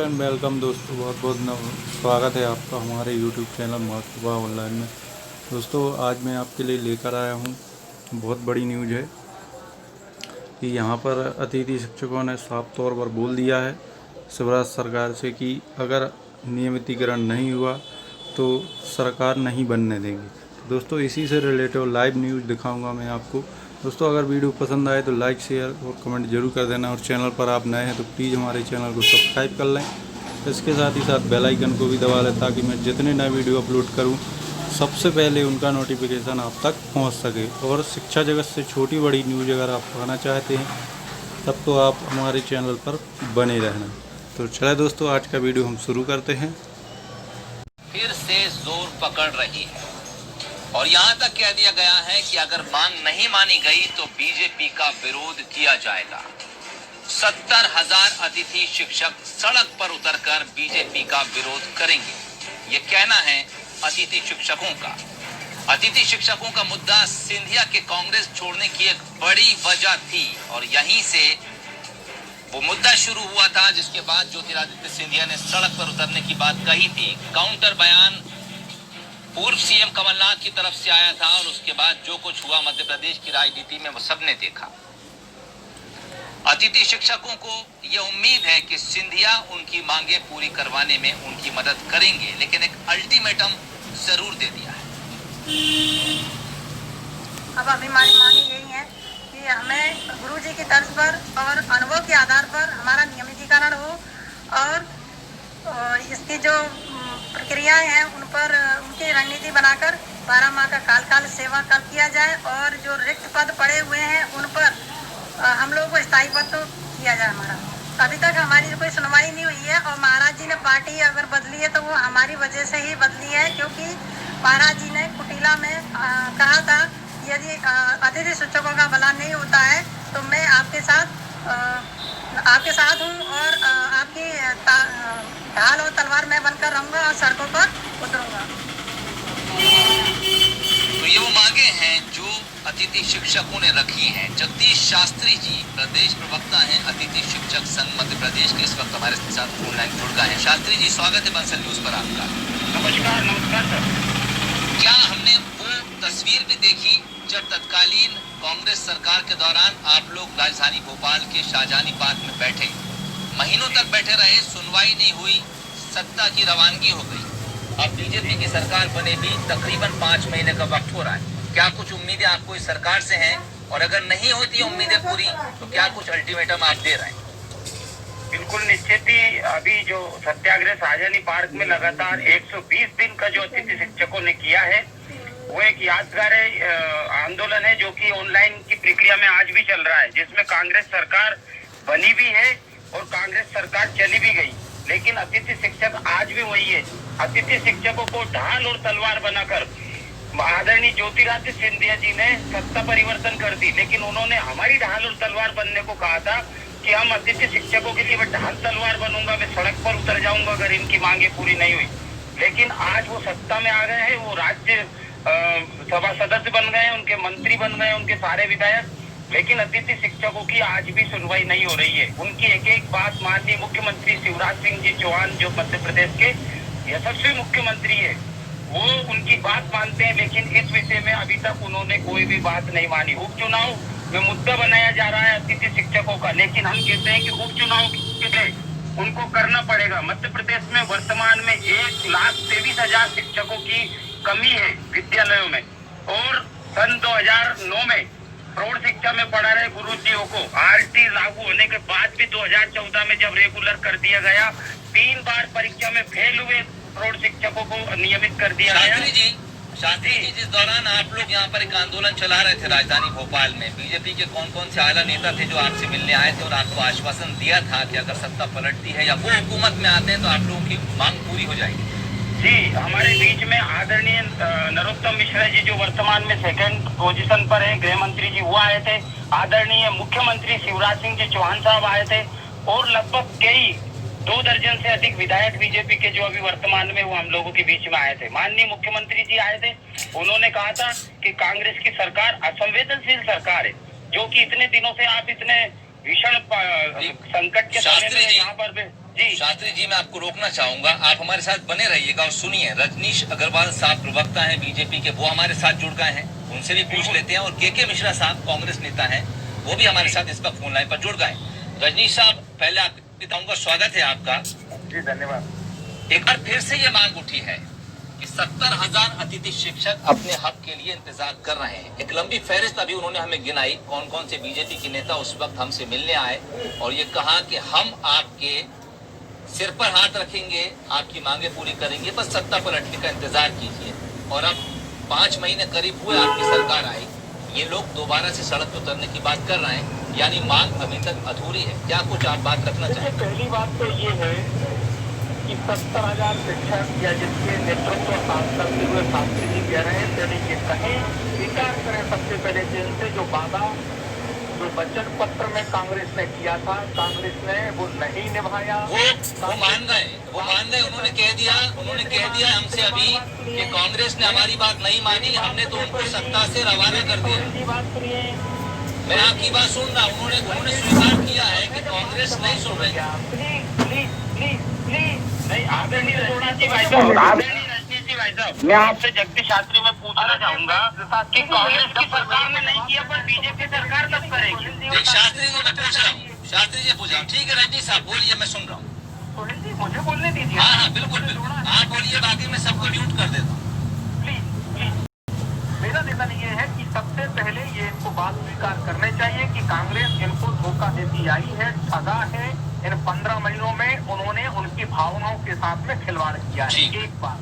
And welcome दोस्तों, बहुत बहुत स्वागत है आपका हमारे यूट्यूब चैनल मातृभा ऑनलाइन में। दोस्तों, आज मैं आपके लिए लेकर आया हूँ बहुत बड़ी न्यूज़ है कि यहाँ पर अतिथि शिक्षकों ने साफ तौर पर बोल दिया है शिवराज सरकार से कि अगर नियमितीकरण नहीं हुआ तो सरकार नहीं बनने देंगे। दोस्तों, इसी से रिलेटेड लाइव न्यूज़ दिखाऊंगा मैं आपको। दोस्तों, अगर वीडियो पसंद आए तो लाइक शेयर और कमेंट जरूर कर देना, और चैनल पर आप नए हैं तो प्लीज़ हमारे चैनल को सब्सक्राइब कर लें। इसके साथ ही साथ बेल आइकन को भी दबा लें ताकि मैं जितने नए वीडियो अपलोड करूं सबसे पहले उनका नोटिफिकेशन आप तक पहुंच सके। और शिक्षा जगत से छोटी बड़ी न्यूज़ अगर आप पाना चाहते हैं तब तो आप हमारे चैनल पर बने रहना। तो चलिए दोस्तों, आज का वीडियो हम शुरू करते हैं। फिर से जोर पकड़ रही है और यहाँ तक कह दिया गया है कि अगर मांग नहीं मानी गई तो बीजेपी का विरोध किया जाएगा। 70,000 अतिथि शिक्षक सड़क पर उतरकर बीजेपी का विरोध करेंगे, ये कहना है अतिथि शिक्षकों का। अतिथि शिक्षकों का मुद्दा सिंधिया के कांग्रेस छोड़ने की एक बड़ी वजह थी और यहीं से वो मुद्दा शुरू हुआ था, जिसके बाद ज्योतिरादित्य सिंधिया ने सड़क पर उतरने की बात कही थी। काउंटर बयान पूर्व सीएम कमलनाथ की तरफ से आया था और उसके बाद जो कुछ हुआ मध्य प्रदेश की राजनीति में वो सबने देखा। अतिथि शिक्षकों को ये उम्मीद है कि सिंधिया उनकी मांगे पूरी करवाने में उनकी मदद करेंगे, लेकिन एक अल्टीमेटम जरूर दे दिया है। अब अभी हमारी मांग यही है कि हमें गुरुजी की तर्ज पर और अनुभव के आधार पर हमारा नियमितीकरण हो और इसकी जो प्रक्रियाएं हैं उन पर उनकी रणनीति बनाकर 12 माह का काल सेवा काल किया जाए और जो रिक्त पद पड़े हुए हैं उन पर हम लोगों को स्थायी पद तो किया जाए। हमारा अभी तक हमारी कोई सुनवाई नहीं हुई है और महाराज जी ने पार्टी अगर बदली है तो वो हमारी वजह से ही बदली है, क्योंकि महाराज जी ने कुटिला में कहा था यदि अतिथि शिक्षकों का भला नहीं होता है तो मैं आपके साथ हूँ और आपकी ढाल और तलवार मैं बनकर रहूंगा और सड़कों पर उतरूंगा। तो ये वो मांगे हैं जो अतिथि शिक्षकों ने रखी हैं। जगदीश शास्त्री जी प्रदेश प्रवक्ता हैं अतिथि शिक्षक संघ मध्य प्रदेश के, इस वक्त हमारे साथ ऑनलाइन जुड़ गए हैं। शास्त्री जी, स्वागत है बंसल न्यूज पर आपका। नमस्कार सर। क्या हमने वो तस्वीर भी देखी जब तत्कालीन कांग्रेस सरकार के दौरान आप लोग राजधानी भोपाल के शाहजहानी पार्क में बैठे, महीनों तक बैठे रहे, सुनवाई नहीं हुई, सत्ता की रवानगी हो गई। अब बीजेपी की सरकार बने भी तकरीबन 5 महीने का वक्त हो रहा है। क्या कुछ उम्मीदें आपको इस सरकार से हैं, और अगर नहीं होती उम्मीदें पूरी तो क्या कुछ अल्टीमेटम आप दे रहे हैं? बिल्कुल निश्चित ही अभी जो सत्याग्रह शाहजहानी पार्क में लगातार 120 दिन का जो अतिथि शिक्षकों ने किया है वो एक यादगार आंदोलन है जो कि ऑनलाइन की प्रक्रिया में आज भी चल रहा है, जिसमें कांग्रेस सरकार बनी भी है और कांग्रेस सरकार चली भी गई, लेकिन अतिथि शिक्षक आज भी वही है। अतिथि शिक्षकों को ढाल और तलवार बनाकर आदरणीय ज्योतिरादित्य सिंधिया जी ने सत्ता परिवर्तन कर दी, लेकिन उन्होंने हमारी ढाल और तलवार बनने को कहा था कि हम अतिथि शिक्षकों के लिए मैं ढाल तलवार बनूंगा, मैं सड़क पर उतर जाऊंगा अगर इनकी मांगे पूरी नहीं हुई। लेकिन आज वो सत्ता में आ गए हैं, वो राज्य सभा सदस्य बन गए, उनके मंत्री बन गए, उनके सारे विधायक, लेकिन अतिथि शिक्षकों की आज भी सुनवाई नहीं हो रही है। उनकी एक एक बात माननीय मुख्यमंत्री शिवराज सिंह जी चौहान जो मध्य प्रदेश के यशस्वी मुख्यमंत्री है वो उनकी बात मानते हैं, लेकिन इस विषय में अभी तक उन्होंने कोई भी बात नहीं मानी। उपचुनाव में मुद्दा बनाया जा रहा है अतिथि शिक्षकों का, लेकिन हम कहते हैं कि उपचुनाव के लिए उनको करना पड़ेगा। मध्य प्रदेश में वर्तमान में 1,23,000 शिक्षकों की कमी है विद्यालयों में, और सन 2009 में प्रौढ़ शिक्षा में पढ़ा रहे गुरुजियों को आरटी लागू होने के बाद भी 2014 में जब रेगुलर कर दिया गया, 3 बार परीक्षा में फेल हुए प्रौढ़ शिक्षकों को नियमित कर दिया गया। शास्त्री जी, जिस दौरान आप लोग यहाँ पर एक आंदोलन चला रहे थे राजधानी भोपाल में, बीजेपी के कौन कौन से आला नेता थे जो आपसे मिलने आए थे और आपको आश्वासन दिया था कि अगर सत्ता पलटती है या वो हुकूमत में आते हैं तो आप लोगों की मांग पूरी हो जाएगी? जी, हमारे बीच में आदरणीय नरोत्तम मिश्रा जी जो वर्तमान में 2nd पोजीशन पर है, गृह मंत्री जी वो आए थे, आदरणीय मुख्यमंत्री शिवराज सिंह जी चौहान साहब आए थे, और लगभग कई 2 दर्जन से अधिक विधायक बीजेपी के जो अभी वर्तमान में वो हम लोगों के बीच में आए थे। माननीय मुख्यमंत्री जी आए थे, उन्होंने कहा था कि कांग्रेस की सरकार असंवेदनशील सरकार है, जो कि इतने दिनों से आप इतने भीषण संकट के समय में यहाँ पर जी शास्त्री जी, मैं आपको रोकना चाहूंगा, आप हमारे साथ बने रहिएगा और सुनिए। रजनीश अग्रवाल साहब प्रवक्ता हैं बीजेपी के, वो हमारे साथ जुड़ गए हैं, उनसे भी पूछ लेते हैं। और के मिश्रा साहब कांग्रेस नेता हैं, वो भी हमारे साथ इस पर फोन लाइन पर जुड़ गए। रजनीश साहब, पहले आप बताऊंगा, स्वागत है आपका। जी धन्यवाद। एक बार फिर से ये मांग उठी है कि 70,000 अतिथि शिक्षक अपने हक के लिए इंतजार कर रहे हैं। एक लंबी फहरिस्त अभी उन्होंने हमें गिनाई, कौन कौन से बीजेपी के नेता उस वक्त हमसे मिलने आए और ये कहा कि हम आपके सिर पर हाथ रखेंगे, आपकी मांगे पूरी करेंगे, बस सत्ता पलटने का इंतजार कीजिए। और अब 5 महीने करीब हुए आपकी सरकार आई, ये लोग दोबारा से सड़क पर उतरने की बात कर रहे हैं, यानी मांग अभी तक अधूरी है। क्या कुछ आप बात रखना चाहेंगे? पहली बात तो ये है कि 70,000 शिक्षक या जिसके नेतृत्व करते हुए शास्त्री जी कह रहे हैं, पहले ये कहें, स्वीकार करें सबसे पहले जिनसे जो वादा जो वचन पत्र में कांग्रेस ने किया था, कांग्रेस ने वो नहीं निभाया। वो मान गए, उन्होंने कह दिया हमसे अभी कि कांग्रेस ने हमारी बात नहीं मानी, हमने तो उनको सत्ता से रवाना कर दिया। बात सुनिए, मैं आपकी बात सुन रहा हूँ, उन्होंने स्वीकार किया है कि कांग्रेस नहीं सुन रही। नहीं, आदरणीय रजनीश भाई साहब, मैं आपसे जगदीश शास्त्री में पूछना चाहूंगा कि कांग्रेस की सरकार ने नहीं किया, पर बीजेपी सरकार कब करेगी? शास्त्री जी मैं पूछ रहा हूँ, शास्त्री जी पूछ रहा हूँ। ठीक है रजनीश साहब बोलिए, मैं सुन रहा हूँ। सोहेल जी मुझे बोलने दीजिए। हाँ बिल्कुल, आप बोलिए, बाकी मैं सबको म्यूट कर देता हूँ। प्लीज। मेरा निवेदन ये है कि सबसे पहले ये इनको बात स्वीकार करने चाहिए कि कांग्रेस इनको धोखा देती आई है, ठगा है। इन 15 महीनों में उन्होंने उनकी भावनाओं के साथ में खिलवाड़ किया है, एक बात।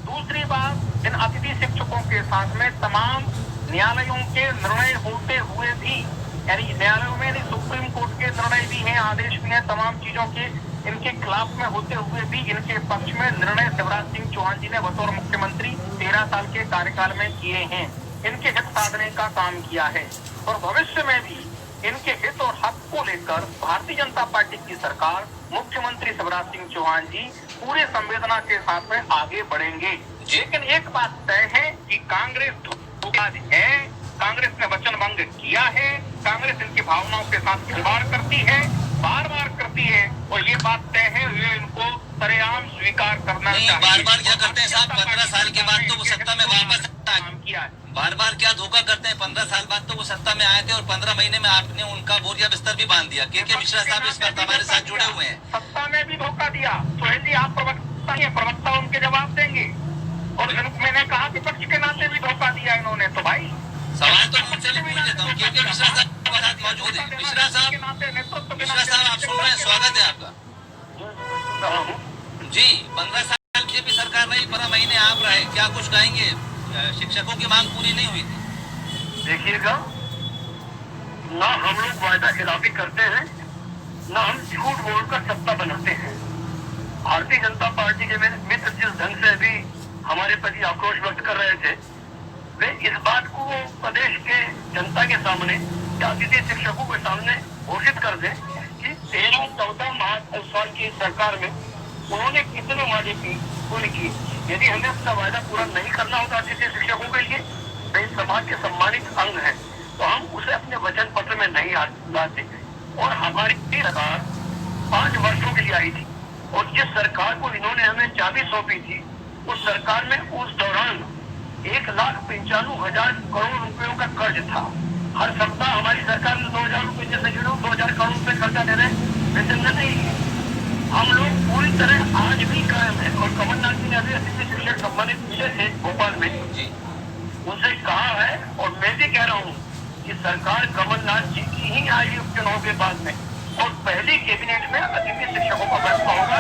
दूसरी बात, इन अतिथि शिक्षकों के साथ में तमाम न्यायालयों के निर्णय होते हुए भी, यानी न्यायालयों में सुप्रीम कोर्ट के निर्णय भी हैं, आदेश भी हैं, तमाम चीजों के इनके खिलाफ में होते हुए भी इनके पक्ष में निर्णय शिवराज सिंह चौहान जी ने बतौर मुख्यमंत्री 13 साल के कार्यकाल में किए हैं, इनके हित साधने का काम किया है। और भविष्य में भी इनके हित और हक को लेकर भारतीय जनता पार्टी की सरकार, मुख्यमंत्री शिवराज सिंह चौहान जी पूरे संवेदना के साथ में आगे बढ़ेंगे। लेकिन एक बात तय है कि कांग्रेस धोखेबाज है, कांग्रेस ने वचन भंग किया है, कांग्रेस इनकी भावनाओं के साथ खिलवाड़ करती है, बार बार करती है, और ये बात तय है, ये इनको सरेआम स्वीकार करना चाहिए। बार बार क्या करते हैं साहब, 15 साल के बाद तो वो सत्ता में वापस काम किया है। बार बार क्या धोखा करते हैं, 15 साल बाद तो वो सत्ता में आए थे और 15 महीने में आपने उनका बोरिया बिस्तर भी बांध दिया। के मिश्रा साहब इस वक्त हमारे साथ जुड़े हुए हैं। सत्ता में भी धोखा दिया। सोहेल जी आप प्रवक्ता हैं, प्रवक्ता उनके जवाब देंगे। और मैंने कहा विपक्ष के नाते भी धोखा दिया इन्होंने, तो भाई सवाल तो उनसे भी पूछ लेता हूँ। के मिश्रा साहब मौजूद है। मिश्रा साहब आप सुन रहे हैं, स्वागत है आपका। जी, 15 साल बीजेपी सरकार रही, 15 महीने आप रहे, क्या कुछ कहेंगे? शिक्षकों की मांग पूरी नहीं हुई थी। देखिएगा, ना हम लोग वायदा खिलाफी करते हैं, ना हम झूठ बोलकर सत्ता बनाते हैं। भारतीय जनता पार्टी के मित्र जिस ढंग से भी हमारे प्रति आक्रोश व्यक्त कर रहे थे, वे इस बात को प्रदेश के जनता के सामने या अतिथि शिक्षकों के सामने घोषित कर दें कि 13-14 साल की सरकार में उन्होंने कितने वादे पूरे किए। यदि हमें अपना वायदा पूरा नहीं करना होता अतिथि शिक्षकों के लिए, तो इस समाज के सम्मानित अंग है, तो हम उसे अपने वचन पत्र में नहीं लाते। और हमारी सरकार 5 वर्षों के लिए आई थी, और जिस सरकार को इन्होंने हमें चाबी सौंपी थी, उस सरकार में उस दौरान 1,95,000 करोड़ रुपयों का कर्ज था। हर सप्ताह हमारी सरकार ने 2,000 रुपये जैसे 2,000 करोड़ रुपए कर्जा दे रहे, वेतन नहीं है। हम लोग पूरी तरह आज भी कायम है। और कमलनाथ जी ने अभी अतिथि शिक्षक सम्मानित मिले थे भोपाल में, उनसे कहा है, और मैं भी कह रहा हूँ कि सरकार कमलनाथ जी की ही आई उपचुनाव के बाद में, और पहली कैबिनेट में अतिथि शिक्षकों का फैसला होगा।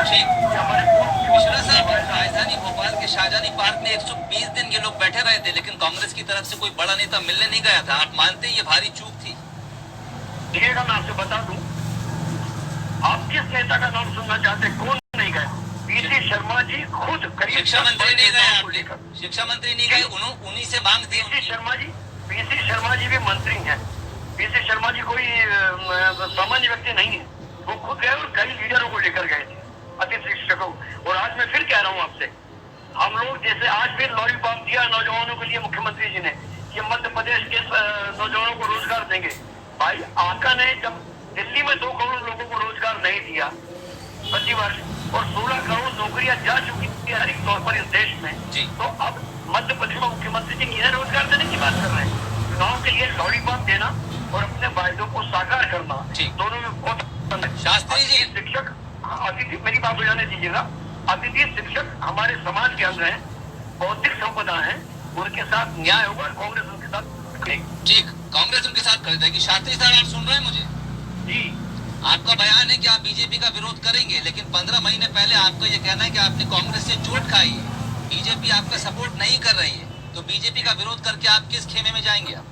मिश्रा साहब, राजधानी भोपाल के शाहजहानी पार्क में 120 दिन ये लोग बैठे रहे थे, लेकिन कांग्रेस की तरफ से कोई बड़ा नेता मिलने नहीं गया था। आप मानते हैं ये भारी चूक थी? देखिएगा, मैं आपसे बता दूं, आप किस नेता का नाम सुनना चाहते हैं? कौन नहीं गए? पीसी शर्मा जी खुद शिक्षा मंत्री नहीं गए, आप शिक्षा मंत्री नहीं गए, उन्हीं से मांग थी। पीसी शर्मा जी भी मंत्री हैं। पीसी शर्मा जी कोई सामान्य व्यक्ति नहीं है, वो खुद गए और कई लीडरों को लेकर गए थे, अतिथि शिक्षकों। और आज मैं फिर कह रहा हूँ आपसे, हम लोग जैसे आज फिर लॉलीपॉप दिया नौजवानों के लिए मुख्यमंत्री जी ने कि मध्य प्रदेश के नौजवानों को रोजगार देंगे। भाई आका ने जब दिल्ली में 2 करोड़ लोगों को रोजगार नहीं दिया, प्रतिवर्ष और 16 करोड़ नौकरियां जा चुकी थी हर एक तौर पर इस देश में। जी। तो अब मध्य प्रदेश में मुख्यमंत्री जी किधर रोजगार देने की बात कर रहे हैं? चुनाव के लिए लॉलीपॉप देना और अपने वायदों को साकार करना, दोनों में बहुत अंतर है। शास्त्री जी, शिक्षक अतिथि, मेरी बात हो जाने दीजिएगा। अतिथि शिक्षक हमारे समाज के अंग है, बौद्धिक संपदा है, उनके साथ न्याय होगा, कांग्रेस उनके साथ ठीक, कांग्रेस उनके साथ कर देगी। शास्त्री साहब, आप सुन रहे हैं मुझे? जी। आपका बयान है कि आप बीजेपी का विरोध करेंगे, लेकिन 15 महीने पहले आपका ये कहना है कि आपने कांग्रेस से चोट खाई है, बीजेपी आपका सपोर्ट नहीं कर रही है, तो बीजेपी का विरोध करके आप किस खेमे में जाएंगे? आप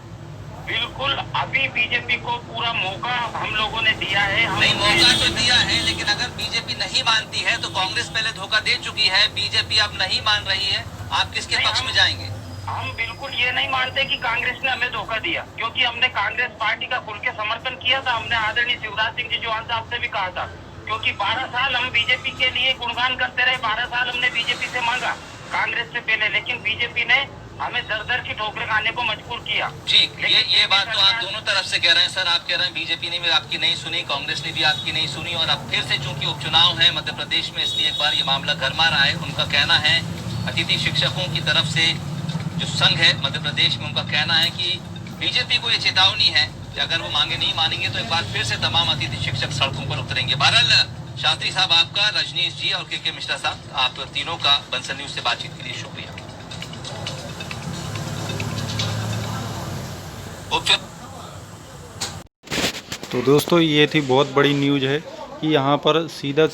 बिल्कुल, अभी बीजेपी को पूरा मौका हम लोगों ने दिया है। नहीं, मौका तो दिया है, लेकिन अगर बीजेपी नहीं मानती है तो कांग्रेस पहले धोखा दे चुकी है, बीजेपी अब नहीं मान रही है, आप किसके पक्ष में जाएंगे? हम बिल्कुल ये नहीं मानते कि कांग्रेस ने हमें धोखा दिया, क्योंकि हमने कांग्रेस पार्टी का खुल के समर्थन किया था। हमने आदरणीय शिवराज सिंह जी चौहान साहब से भी कहा था, क्योंकि 12 साल हम बीजेपी के लिए गुणगान करते रहे, 12 साल हमने बीजेपी से मांगा कांग्रेस से पहले, लेकिन बीजेपी ने हमें दर दर की ठोकरें खाने को मजबूर किया। जी, ये बात तो आप दोनों तरफ से कह रहे हैं सर। आप कह रहे हैं बीजेपी ने भी आपकी नहीं सुनी, कांग्रेस ने भी आपकी नहीं सुनी, और अब फिर से चूंकि उपचुनाव है मध्य प्रदेश में, इसलिए एक बार ये मामला गरमा रहा है। उनका कहना है, अतिथि शिक्षकों की तरफ से जो संघ है मध्य प्रदेश में, उनका कहना है कि बीजेपी को ये चेतावनी है कि अगर वो मांगे नहीं मानेंगे तो एक बार फिर से तमाम अतिथि शिक्षक सड़कों पर उतरेंगे। बहरहाल शास्त्री साहब, आपका, रजनीश जी और के मिश्रा साहब, आप तीनों का बंसल न्यूज से बातचीत के लिए शुक्रिया। तो दोस्तों, ये थी बहुत बड़ी न्यूज़ है कि यहाँ पर सीधा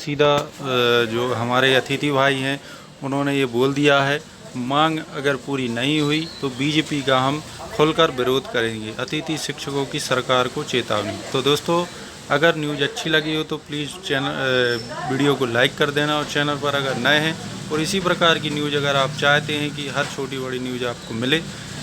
जो हमारे अतिथि भाई हैं उन्होंने ये बोल दिया है, मांग अगर पूरी नहीं हुई तो बीजेपी का हम खुलकर विरोध करेंगे। अतिथि शिक्षकों की सरकार को चेतावनी। तो दोस्तों, अगर न्यूज़ अच्छी लगी हो तो प्लीज़ वीडियो को लाइक कर देना, और चैनल पर अगर नए हैं और इसी प्रकार की न्यूज़ अगर आप चाहते हैं कि हर छोटी बड़ी न्यूज़ आपको मिले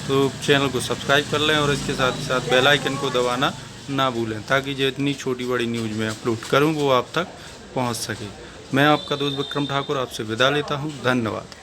तो चैनल को सब्सक्राइब कर लें और इसके साथ साथ बेल आइकन को दबाना ना भूलें, ताकि जितनी छोटी बड़ी न्यूज़ मैं अपलोड करूं वो आप तक पहुंच सके। मैं आपका दोस्त विक्रम ठाकुर आपसे विदा लेता हूं। धन्यवाद।